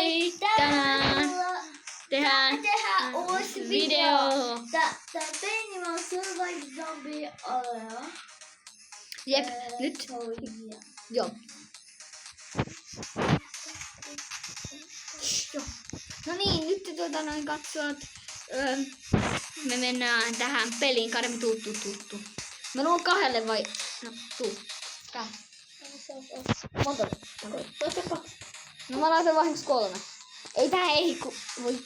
Moi! Tänään tehdään uusi video. Tää Animal Survive Zombie Alea. Jep, nyt. Joo. No niin, nyt noin katsot. Me mennään tähän peliin. Karmi, tuu. Mä luon kahdelle vai? No, tuu. Tää. Monta? No mä laitan vahingossa 3. Ei tää ei ku... Voi.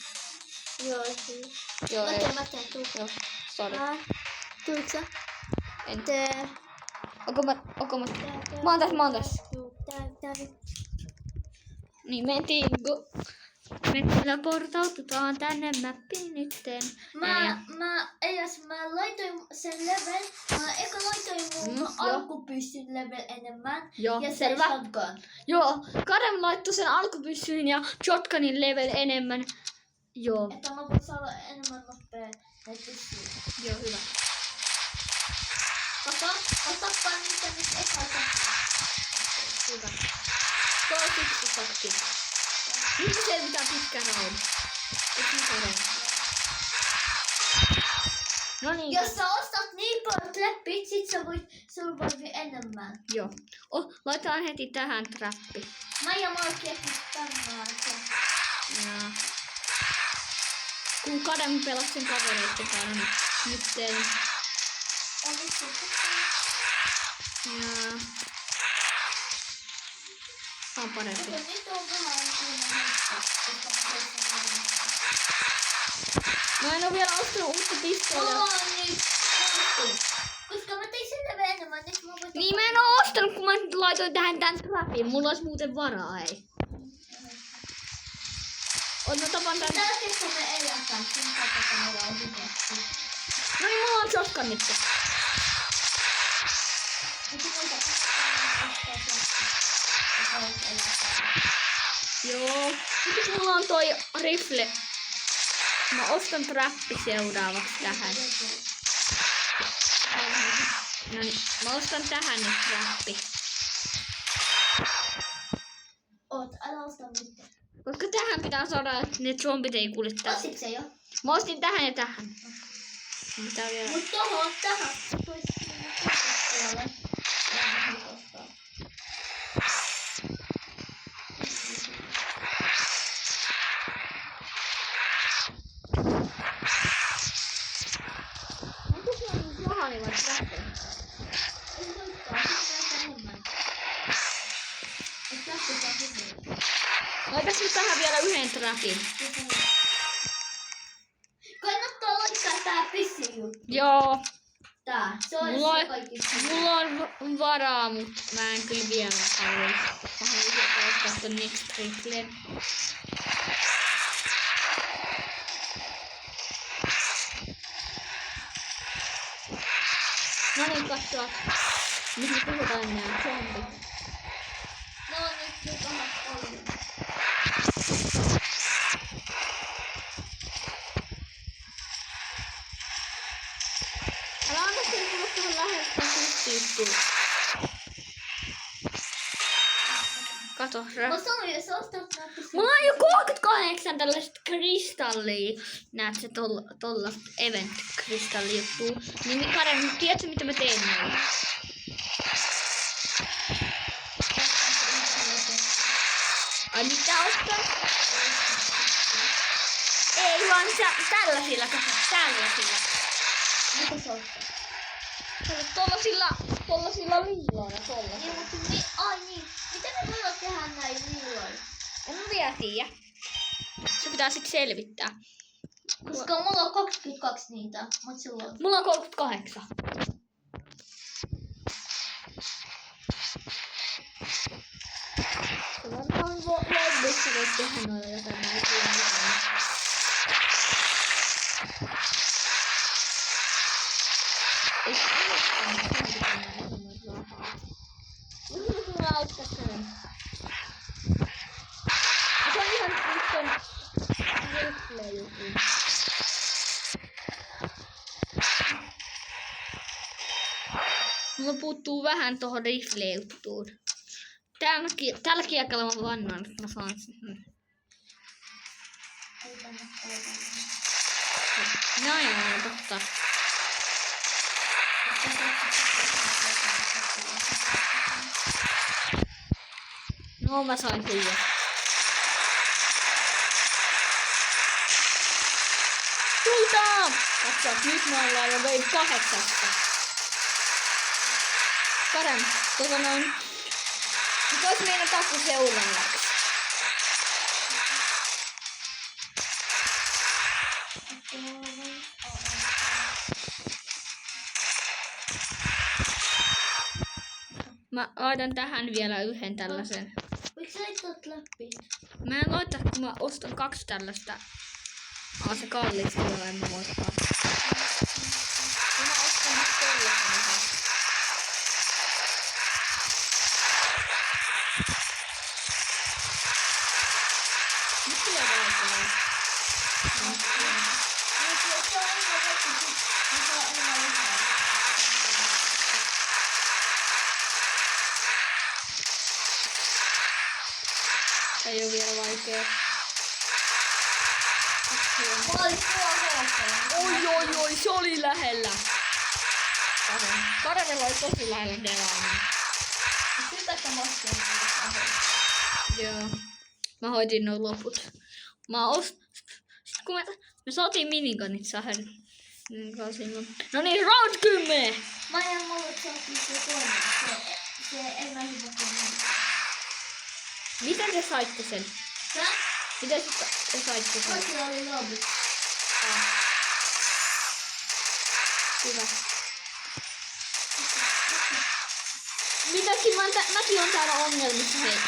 Joo, Joo, mä teen, tuu. Joo, sori. Tuliko sä? En. Tee. Onko mä? Mä oon tässä. Niin, mentiin me portaututaan tänne mäppiin nytten. Mä laitoin sen level. Mä eka laitoin mun alkupyssyn level enemmän. Joo, ja selvä. sen shotgun. Joo, Karem laittoi sen alkupyssyyn ja shotgunin level enemmän. Joo. Että mä voin saada enemmän nopea ne pyssyyn. Joo, hyvä. Otapa niitä nyt eka takki. Hyvä. Se on siksi takki. Nyt se selvitään pitkä round. Eikö niin Karem? No niin. Jos sä ostat niin paljon läppit, sit sä voit survive enemmän. Joo. Laitetaan heti tähän trappi. Mä ja Markki ehti tänään. Ja... Kun Karem pelasi sen kavereitten kanssa, niin nyt teen... Ja... On parempi. Nyt on vähän Mä en oo vielä ostanut uutta pistoolia. Koska mä tein sen level enemmän, nyt mä voin... Niin mä en oo ostanut, kun mä laitoin tähän tän trapin. Mulla olisi muuten varaa, ei. Mä tapan tän... Tällä kertaa me elätään, sen takia meillä on hyvä. No niin, mulla on shotgun nyt. Joo. Nyt mulla on toi rifle. Mä ostan trappi seuraavaksi tähän. No niin, mä ostan tähän nyt trappi. Älä osta mitään. Koska tähän pitää saada, että ne zombit ei kuule tästä. Ostitko se jo? Mä ostin tähän ja tähän. Mitä vielä? Mut tähän. Laitas nyt tähän vielä yhden trapin. Kannattaa laittaa tää pissijuttu. Joo. Tää. Se on Mulla se kaikki. Mulla on varaa, mut mä en kyllä vielä halua. Mä haluaisin ostaa ton next riflen. No niin, katsoa. Nyt me puhutaan nää zombit. No nyt vähän paljon. Älä anna sen tulla tuohon lähestä sustiittua. Kato, Mä sanoin, jos ostat nää pissijuttu. mulla on jo 38 tällaista kristallia. Näet se tollasta event-kristallijuttua. Niin Karen, tiedätkö mitä mä teen näillä? Ai mitä ostaa? Ei vaan tällaisilla, kato, tällaisilla. Mitä sä ostat? Tollasilla liiloilla, tollasilla. Niin, mutta niin. Miten me voidaan tehdä näin liiloin? En mä vielä tiedä. Se pitää sit selvittää. Koska mulla on 22 niitä, mut sulla on. Mulla on 38. Se varmaan lobbissa voit tehdä noilla jotain näitä. Ei se ole auttaa sen. Se on ihan yhtön rifle-juttu. Mulla puuttuu vähän tohon rifle-juttuun. Tällä kiekalla mä vannan, että mä saan sen. No joo, totta. No mä sain syödä. Sulta! Katso, nyt me ollaan jo vei 8. Karem, noin. Nyt ois meidän takku seuraavaksi. Mä laitan tähän vielä yhden tällaisen. Miksi laitat läpi? Mä en laita, kun mä ostan 2 tällaista. Se kalliiksi vielä en mä voittaa. Mä ostan nyt tällaisen. Nyt tulee vaikea. Ei oo vielä vaikea. Oi, se oli lähellä. Karevella oli tosi lähellä delaaminen. Sitäkö mä ostin? Joo. Mä hoitin nuo loput. Sitten kun me saatiin minigunit sähän. No niin, round 10! Mä en mulle saatiin se toinen. Se ei mä hyvä kuin Miten te saitte sen? Tää? Miten te saitte sen? Kaikilla oli lobby. Hyvä. Mäkin on täällä ongelmissa, hei.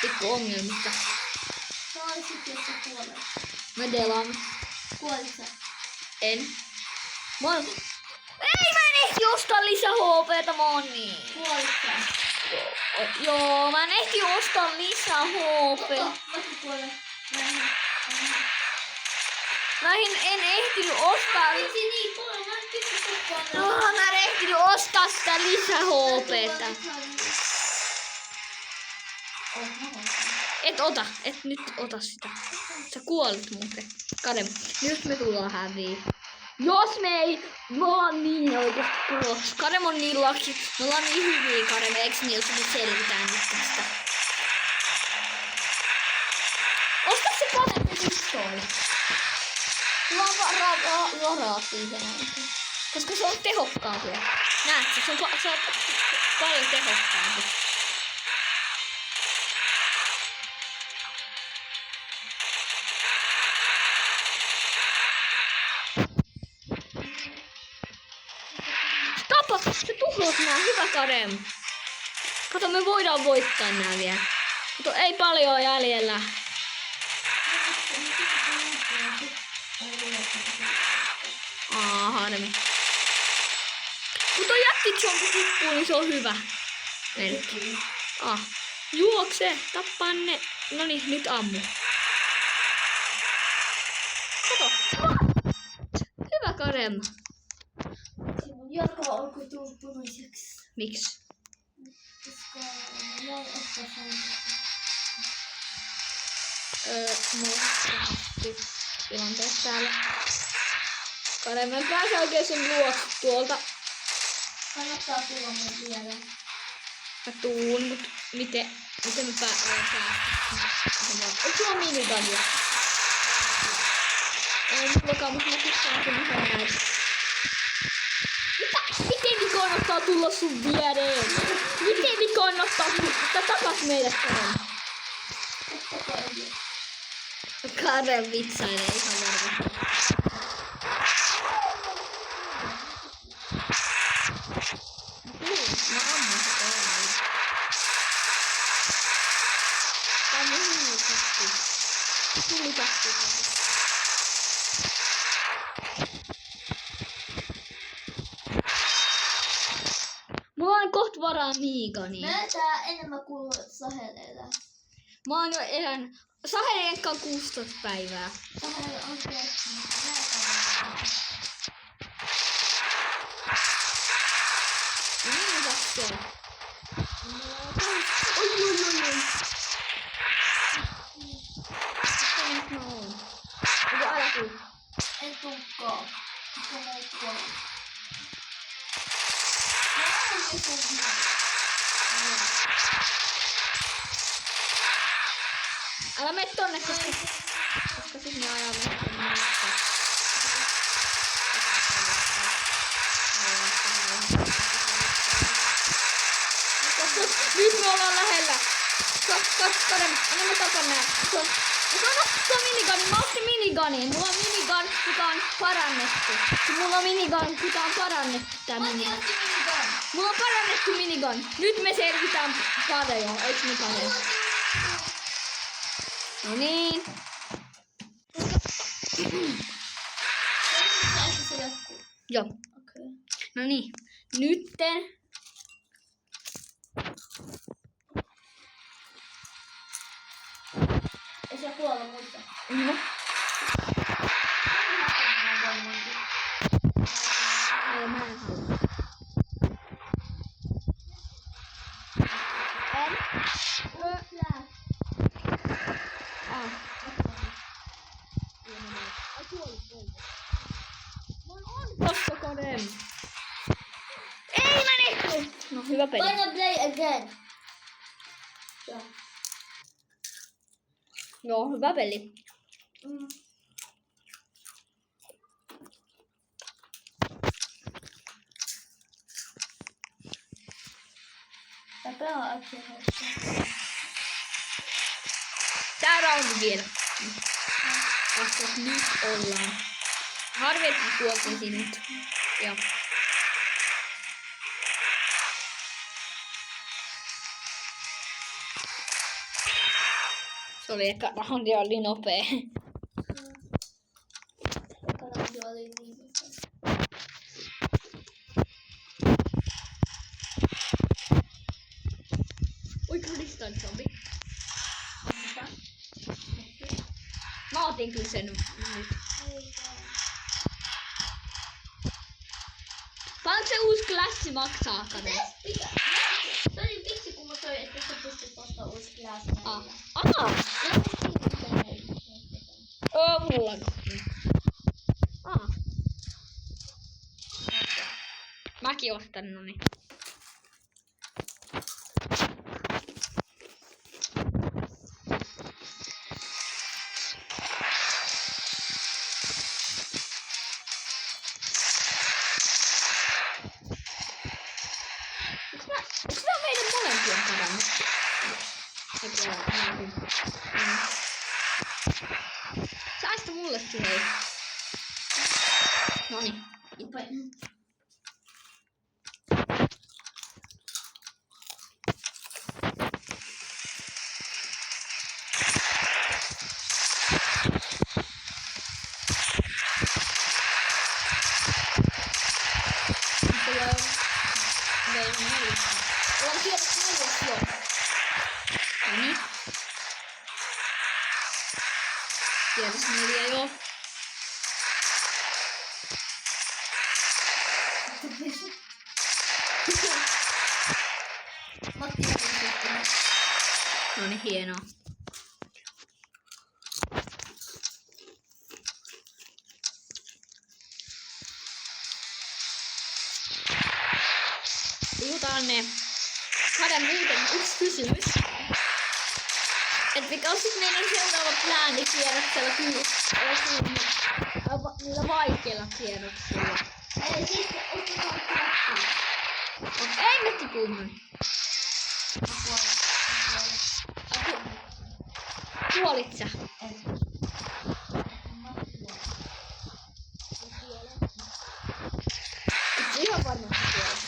Pikku ongelmissa. Sä olisit jos sä kuolet. Mä delaan. Kuolit sä? En. Ei mä en ehti ostaa lisää HP:tä moni. Kuolit sä? Joo, mä en ehti ostaa lisää HP. Mäkin kuolen. Mä en ehtinyt ostaa. Miksi niin paljon? Mä en pysty kukkaan. Mä en ehtinyt ostaa sitä lisää HP:tä. Et nyt ota sitä. Sä kuolit muuten. Karem, nyt me tullaan häviin. Jos me ollaan niin oikeesti pros. Karem on niin laki. Me ollaan niin hyviä, Karem. Eiks niin, jos me selvitään nyt tästä? Osta se parempi pistoli. Varaa siihen. Koska se on tehokkaampi. Näet sä, se on paljon tehokkaampi. Sä tuhot nää, hyvä Karem. Kato, me voidaan voittaa nää vielä. Kato, ei paljon jäljellä. Harmi. Kun toi jättizombi tippuu, niin se on hyvä. Merkki. Juokse, tappaa ne. Noniin, nyt ammu. Kato. Hyvä Karem. Sinun jalka alkoi tulla punaiseksi. Miksi? Koska jäi ottaa tilanteessa täällä. Karem, mä pääsen oikein sun luokse tuolta. Kannattaa tulla mun vielä. Mä tuun, mut miten mä päästä? Eikö sulla minigania? Ei mullakaan, mut mä kuttaan kun mä näin. Miten me kannattaa tulla sun viereen? Miten me kannattaa tulla takas meille Karem? Karem vitsailee ihan varmasti. Mä ammun sitä ollaan. Tää on mun hullutakki. Hullutakki. Mulla on koht varaa miigani. Näytää enemmän kuin Sahelella. Mä oon jo elän. Saheli ehkä on 16 päivää. Sahel on tehty. Niin tässä. Oi. Mitä nyt mä oon? puolella. Älä mene tonne, koska sit ne ajaa meitä. Nyt me ollaan lähellä. Kadem, anna mä tapan nää. Se on minigani. Mä ostin miniganin. Mulla on minigun, joka on parannettu. Mulla on minigun, joka on parannettu tää minigun. Mulla on parannettu minigun. Nyt me selvitään paljon. Eiks niin paljon? No niin. Joo. Okay. No niin. Nytten. Ei se kuolla muista. No. Ei, mä en halua. Ei mä nyt! No hyvä peli. Paina play again. Joo, hyvä peli. Tää raundi vielä. Koska nyt ollaan. Harvi, että kuoltiin nyt. Joo. Se oli eka raundi, oli nopea. Eka raundi oli niin nopea. Oi, kristan zombi. Mä otin kyllä sen nyt. Paljonko se uusi klassi maksaa, Kade? Se oli vitsi, kun mä toin, että sä pystyt ostaa uusi klassi. Mulla on. Mäkin ostan, no niin. Onks nää meidän molempien kadannut? Saista mullekin, hei. Noniin. Kierros 4 joo. No niin, hienoa. Puhutaan ne. Kade muuten yksi kysymys. Et mikä on sit meidän seuraava plääni kierroksella kyllä niillä vaikeilla kierroksilla. Ei, siis otetaan klappi. Ei metti kunnon. Kuolit sä? Ihan varmasti kuolit.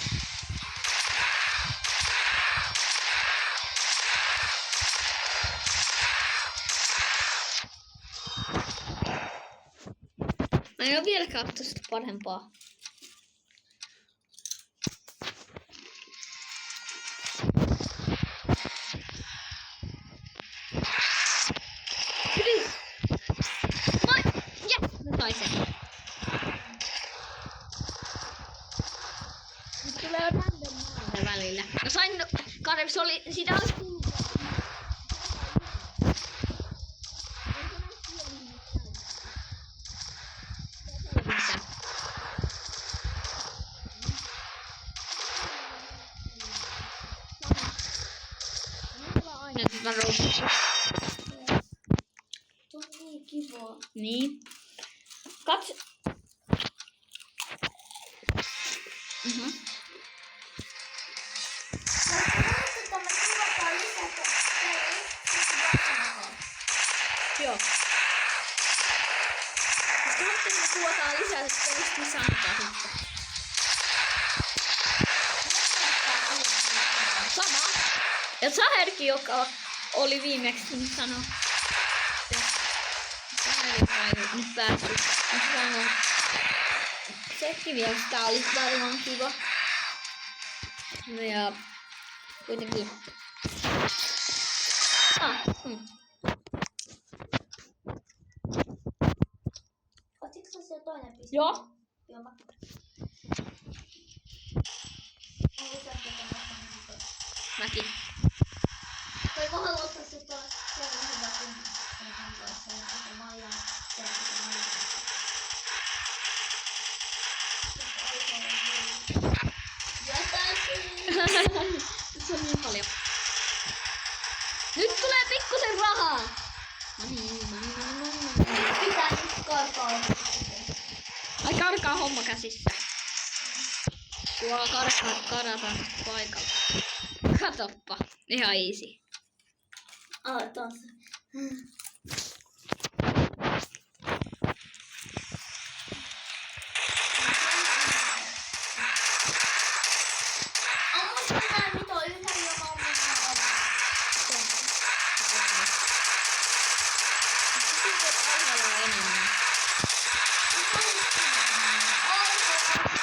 Mä en oo vieläkään ottaa sitä parempaa. Hyvin! Yes! Mä sain sen. Nyt tulee random määrä välillä. No sain, Kare, se oli, siitä olisi tullut. mä roustin. Tuo on niin kivaa. Niin. Katso. Joo. Sitten me kuvataan lisää, että olisi sanotaan sitten. Sama. Ja Saherkin, joka oli viimeksi, niin sanoi. Saherkin ei nyt päässyt. Mä sanoin, sekin vielä sitä olisi varmaan kiva. No ja kuitenkin. Otsitko sä siellä toinen piste? Joo. Joo, mä. Mäkin. Voi kohdalla ottaa se tuolla. Se on hyvä kun sen kanssa. Ja Maija. Se on Maija. Se on niin paljon. Nyt tulee pikkusen rahaa. Pitää nyt karkaa. Ai karkaa homma käsissä. Tuo karata paikalla. Katoppa. Ihan easy. Tossa.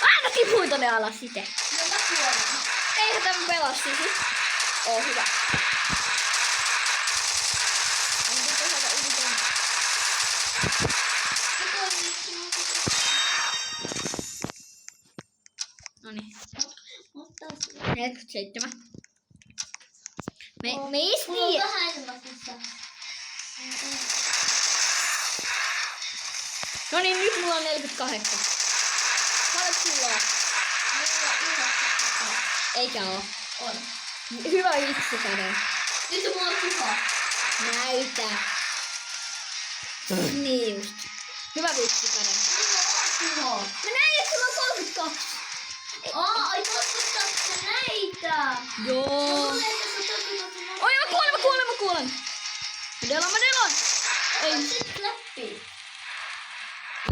Aina tipui tonne alas sitten. No mä kuolen. Eihän tämä pelastisi. Oo hyvä. On nyt osata ylitonne. Noniin. 47. Me istiin. Mulla on vähän enemmän tässä. Noniin, nyt mulla on 48. Paljon sulla on? Mulla on 9. Eikä oo. On. Hyvä vitsi, Karen. Nyt mulla on kiva. Näytä. Niin just. Hyvä vitsi, Karen. Kiva. Mä näin, että sulla on 32. Ai totta näitä. Joo. Oi, mä kuolen. Mä delon. Ei. Sit läppi.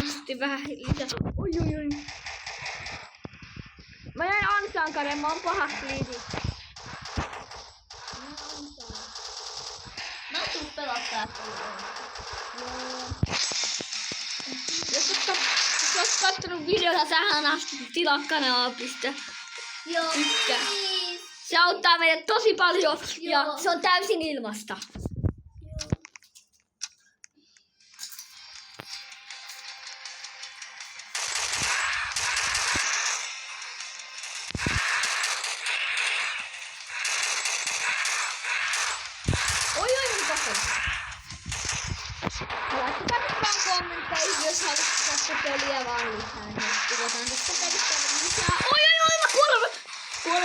Asti vähän lisää. Oi. Mä jäin ansaan, Karen. Mä oon pahasti liitin. Mä tuun pelottaa. Jos oot kattonut videota tähän asti, tilaa kanavaa.1. Joo, please. Se auttaa meidät tosi paljon ja Joo. se on täysin ilmasta. Oi, mitä se on? Laittakaa nyt vaan kommentteihin, jos haluatte tästä peliä vaan lisää. Niin puhutaan tästä pelistä lisää. Oi,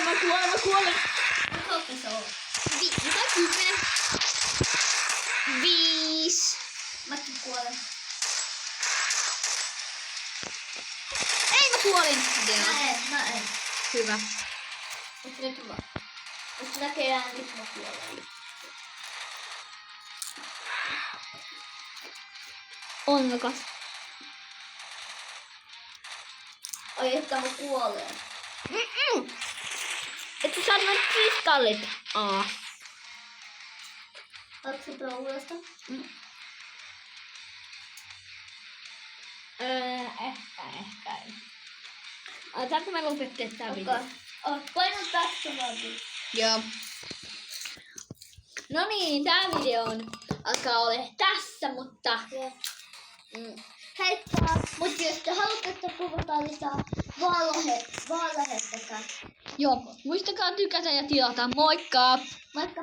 mä kuolen. Mä kautta se on. Mitä 10? 5. Mäkin kuolen. Ei, mä kuolin. Mä en. Hyvä. Mut nyt mä. Mut näköjään nyt mä kuolen. Onnekas. Ai että mä kuolen. Et sä saat noit kristallit. Ootko sä pelaa uudestaan? Ehkä ei. Saanko me lopettaa tää video? Paina back-to-back. Joo. No niin, tää video alkaa ole tässä, mutta... Heippa! Mut jos te haluatte, että puhutaan lisää vaan lähettäkää. Joo, muistakaa tykätä ja tilata. Moikka! Moikka!